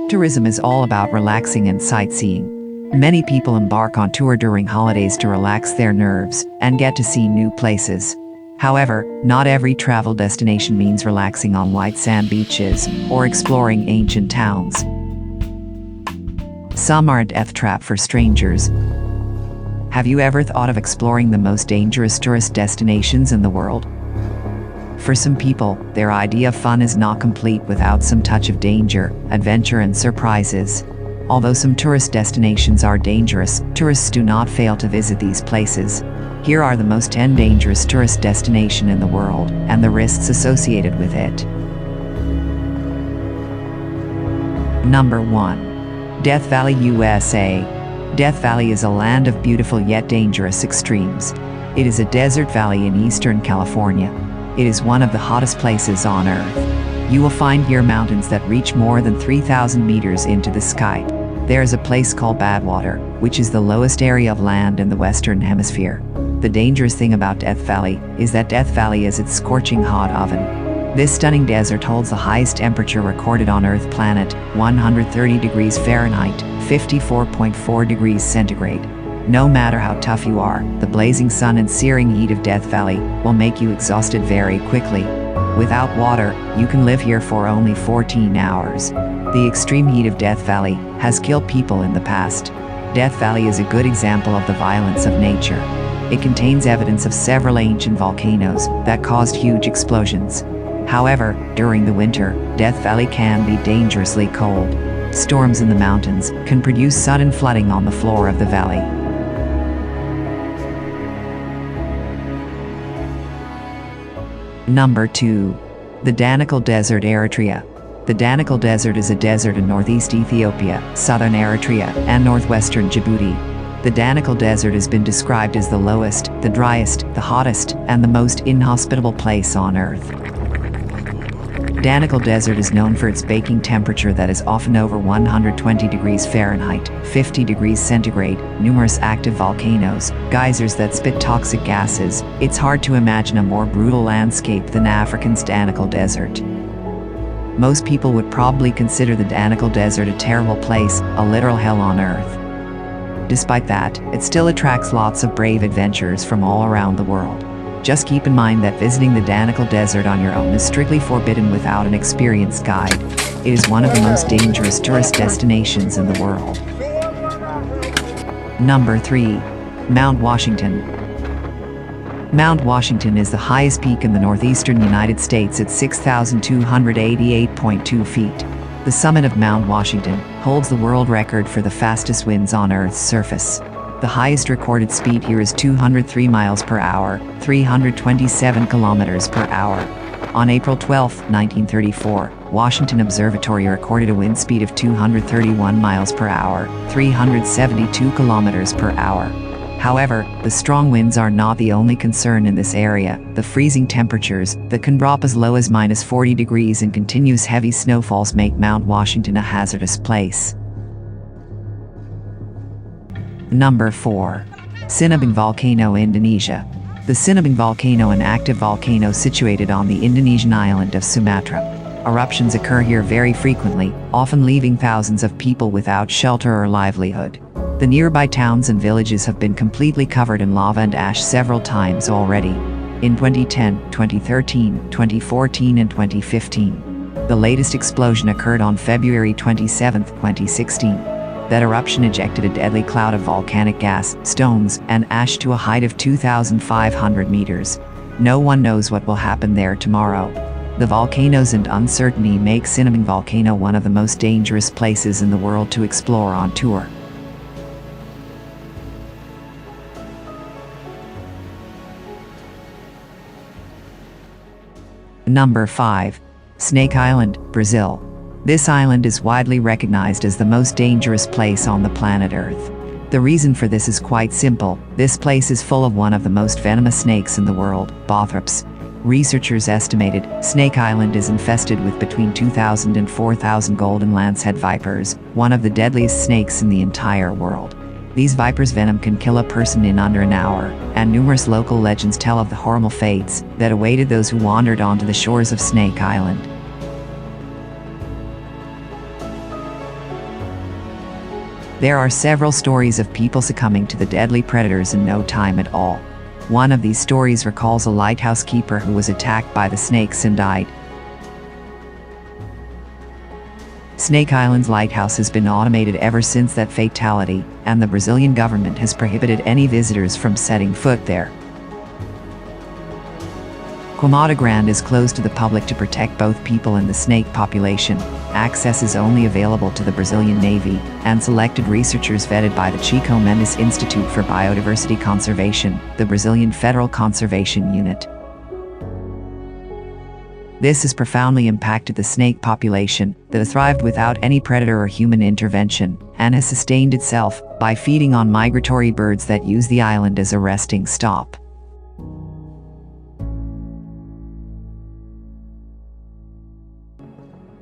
Tourism is all about relaxing and sightseeing. Many people embark on tour during holidays to relax their nerves and get to see new places. However, not every travel destination means relaxing on white sand beaches or exploring ancient towns. Some are a death trap for strangers. Have you ever thought of exploring the most dangerous tourist destinations in the world? For some people, their idea of fun is not complete without some touch of danger, adventure, and surprises. Although some tourist destinations are dangerous, tourists do not fail to visit these places. Here are the most 10 dangerous tourist destinations in the world, and the risks associated with it. Number 1. Death Valley, USA. Death Valley is a land of beautiful yet dangerous extremes. It is a desert valley in eastern California. It is one of the hottest places on Earth. You will find here mountains that reach more than 3,000 meters into the sky. There is a place called Badwater, which is the lowest area of land in the Western Hemisphere. The dangerous thing about Death Valley is that Death Valley is its scorching hot oven. This stunning desert holds the highest temperature recorded on Earth planet, 130 degrees Fahrenheit, 54.4 degrees centigrade. No matter how tough you are, the blazing sun and searing heat of Death Valley will make you exhausted very quickly. Without water, you can live here for only 14 hours. The extreme heat of Death Valley has killed people in the past. Death Valley is a good example of the violence of nature. It contains evidence of several ancient volcanoes that caused huge explosions. However, during the winter, Death Valley can be dangerously cold. Storms in the mountains can produce sudden flooding on the floor of the valley. Number 2. The Danical Desert, Eritrea. The Danical Desert is a desert in northeast Ethiopia, southern Eritrea, and northwestern Djibouti. The Danical Desert has been described as the lowest, the driest, the hottest, and the most inhospitable place on Earth. Danical Desert is known for its baking temperature that is often over 120 degrees Fahrenheit, 50 degrees centigrade, numerous active volcanoes, geysers that spit toxic gases. It's hard to imagine a more brutal landscape than Africa's Danical Desert. Most people would probably consider the Danical Desert a terrible place, a literal hell on Earth. Despite that, it still attracts lots of brave adventurers from all around the world. Just keep in mind that visiting the Danical Desert on your own is strictly forbidden without an experienced guide. It is one of the most dangerous tourist destinations in the world. Number 3. Mount Washington. Mount Washington is the highest peak in the northeastern United States at 6,288.2 feet. The summit of Mount Washington holds the world record for the fastest winds on Earth's surface. The highest recorded speed here is 203 miles per hour, 327 kilometers per hour. On April 12, 1934, Washington Observatory recorded a wind speed of 231 miles per hour, 372 kilometers per hour. However, the strong winds are not the only concern in this area. The freezing temperatures that can drop as low as minus 40 degrees and continuous heavy snowfalls make Mount Washington a hazardous place. Number 4. Sinabung Volcano, Indonesia. The Sinabung Volcano, an active volcano situated on the Indonesian island of Sumatra. Eruptions occur here very frequently, often leaving thousands of people without shelter or livelihood. The nearby towns and villages have been completely covered in lava and ash several times already. In 2010, 2013, 2014, and 2015. The latest explosion occurred on February 27, 2016. That eruption ejected a deadly cloud of volcanic gas, stones, and ash to a height of 2,500 meters. No one knows what will happen there tomorrow. The volcanoes and uncertainty make Sinabung Volcano one of the most dangerous places in the world to explore on tour. Number 5. Snake Island, Brazil. This island is widely recognized as the most dangerous place on the planet Earth. The reason for this is quite simple. This place is full of one of the most venomous snakes in the world, Bothrops. Researchers estimated Snake Island is infested with between 2,000 and 4,000 golden lancehead vipers, one of the deadliest snakes in the entire world. These vipers' venom can kill a person in under an hour, and numerous local legends tell of the horrible fates that awaited those who wandered onto the shores of Snake Island. There are several stories of people succumbing to the deadly predators in no time at all. One of these stories recalls a lighthouse keeper who was attacked by the snakes and died. Snake Island's lighthouse has been automated ever since that fatality, and the Brazilian government has prohibited any visitors from setting foot there. Queimada Grande is closed to the public to protect both people and the snake population. Access is only available to the Brazilian Navy and selected researchers vetted by the Chico Mendes Institute for Biodiversity Conservation, the Brazilian Federal Conservation Unit. This has profoundly impacted the snake population that has thrived without any predator or human intervention, and has sustained itself by feeding on migratory birds that use the island as a resting stop.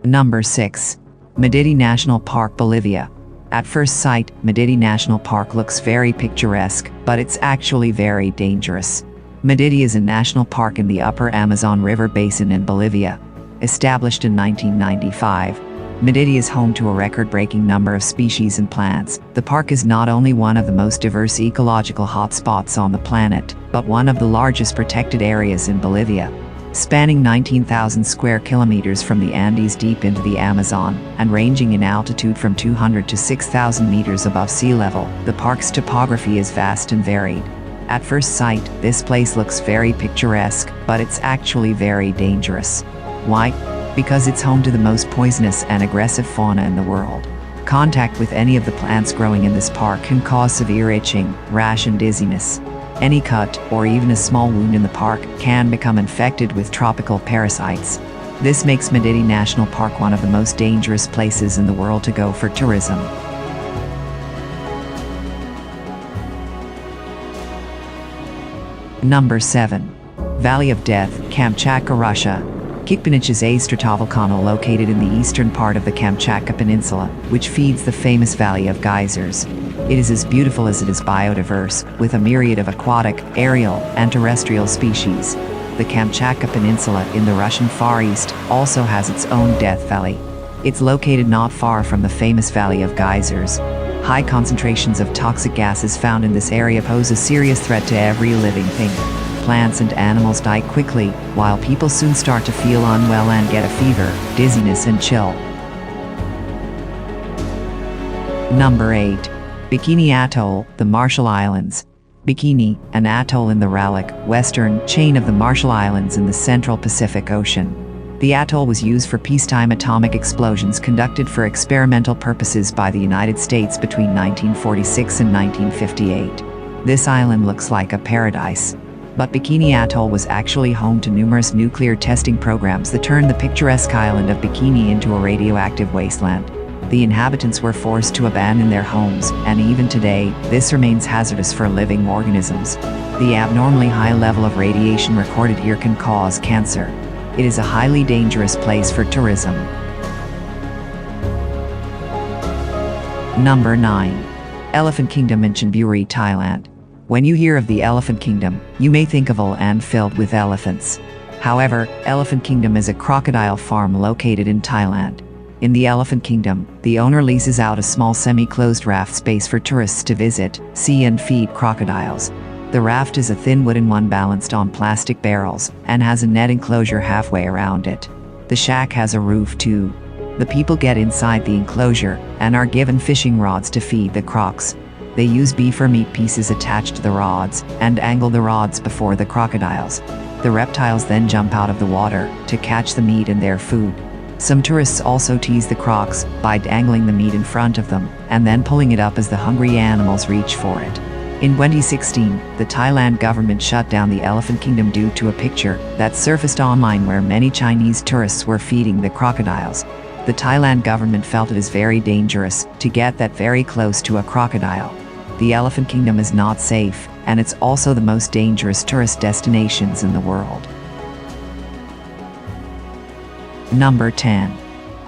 Number 6. Medi National Park, Bolivia. At first sight, Medi National Park looks very picturesque, but it's actually very dangerous. Medi is a national park in the upper Amazon River basin in Bolivia. Established in 1995, Medi is home to a record-breaking number of species and plants. The park is not only one of the most diverse ecological hotspots on the planet, but one of the largest protected areas in Bolivia. Spanning 19,000 square kilometers from the Andes deep into the Amazon, and ranging in altitude from 200 to 6,000 meters above sea level, the park's topography is vast and varied. At first sight, this place looks very picturesque, but it's actually very dangerous. Why? Because it's home to the most poisonous and aggressive fauna in the world. Contact with any of the plants growing in this park can cause severe itching, rash and dizziness. Any cut, or even a small wound in the park, can become infected with tropical parasites. This makes Medi National Park one of the most dangerous places in the world to go for tourism. Number 7. Valley of Death, Kamchatka, Russia. Kikpinich is a stratovolcano located in the eastern part of the Kamchatka Peninsula, which feeds the famous Valley of Geysers. It is as beautiful as it is biodiverse, with a myriad of aquatic, aerial, and terrestrial species. The Kamchatka Peninsula in the Russian Far East also has its own Death Valley. It's located not far from the famous Valley of Geysers. High concentrations of toxic gases found in this area pose a serious threat to every living thing. Plants and animals die quickly, while people soon start to feel unwell and get a fever, dizziness and chill. Number 8. Bikini Atoll, the Marshall Islands. Bikini, an atoll in the Raleigh, western chain of the Marshall Islands in the central Pacific Ocean. The atoll was used for peacetime atomic explosions conducted for experimental purposes by the United States between 1946 and 1958. This island looks like a paradise. But Bikini Atoll was actually home to numerous nuclear testing programs that turned the picturesque island of Bikini into a radioactive wasteland. The inhabitants were forced to abandon their homes, and even today, this remains hazardous for living organisms. The abnormally high level of radiation recorded here can cause cancer. It is a highly dangerous place for tourism. Number 9. Elephant Kingdom in Chonburi, Thailand. When you hear of the Elephant Kingdom, you may think of a land filled with elephants. However, Elephant Kingdom is a crocodile farm located in Thailand. In the Elephant Kingdom, the owner leases out a small semi-closed raft space for tourists to visit, see and feed crocodiles. The raft is a thin wooden one balanced on plastic barrels, and has a net enclosure halfway around it. The shack has a roof too. The people get inside the enclosure, and are given fishing rods to feed the crocs. They use beef or meat pieces attached to the rods, and angle the rods before the crocodiles. The reptiles then jump out of the water to catch the meat in their food. Some tourists also tease the crocs by dangling the meat in front of them, and then pulling it up as the hungry animals reach for it. In 2016, the Thailand government shut down the Elephant Kingdom due to a picture that surfaced online where many Chinese tourists were feeding the crocodiles. The Thailand government felt it is very dangerous to get that very close to a crocodile. The Elephant Kingdom is not safe, and it's also the most dangerous tourist destinations in the world. Number 10.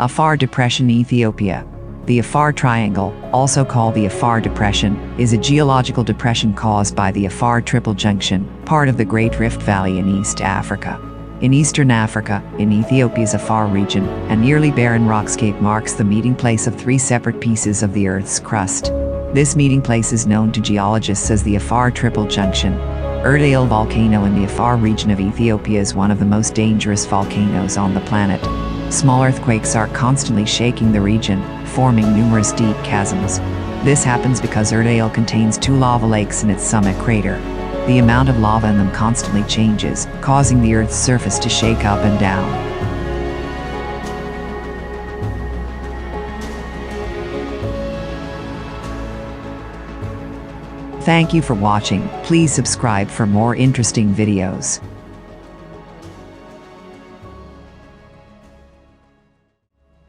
Afar Depression, Ethiopia. The Afar Triangle, also called the Afar Depression, is a geological depression caused by the Afar Triple Junction, part of the Great Rift Valley in East Africa. In eastern Africa, in Ethiopia's Afar region, a nearly barren rockscape marks the meeting place of three separate pieces of the Earth's crust. This meeting place is known to geologists as the Afar Triple Junction. Erdeal volcano in the Afar region of Ethiopia is one of the most dangerous volcanoes on the planet. Small earthquakes are constantly shaking the region, forming numerous deep chasms. This happens because Erdeal contains two lava lakes in its summit crater. The amount of lava in them constantly changes, causing the Earth's surface to shake up and down. Thank you for watching. Please subscribe for more interesting videos.